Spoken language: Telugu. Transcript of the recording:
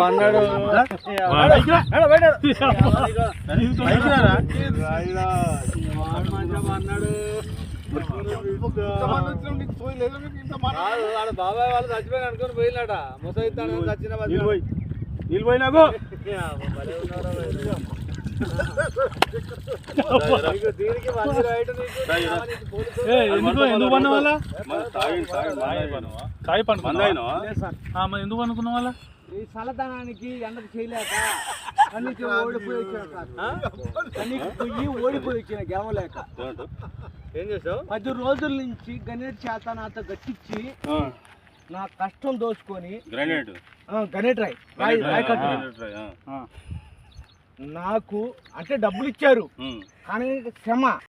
అన్నాడు బాబాయ్ వాళ్ళు చచ్చిపోయిన అనుకుని పోయినాట ముసైతాను చచ్చిన నీళ్ళు పోయినాకు దీనికి ఎందుకు పన్న వాళ్ళ ఎందుకు అనుకున్న వాళ్ళ ఈ చల్లదనానికి ఎండకు చేయలేక కన్నీకి ఓడిపోయి వచ్చిన కన్నీకి పొయ్యి ఓడిపోయి వచ్చిన గెలవలేక ఏం చేసావు 10 రోజుల నుంచి గణేట్ చేత నాతో గట్టించి నా కష్టం దోచుకొని గణేట్ రాయ్ నాకు అంటే డబ్బులు ఇచ్చారు కానీ శ్రమ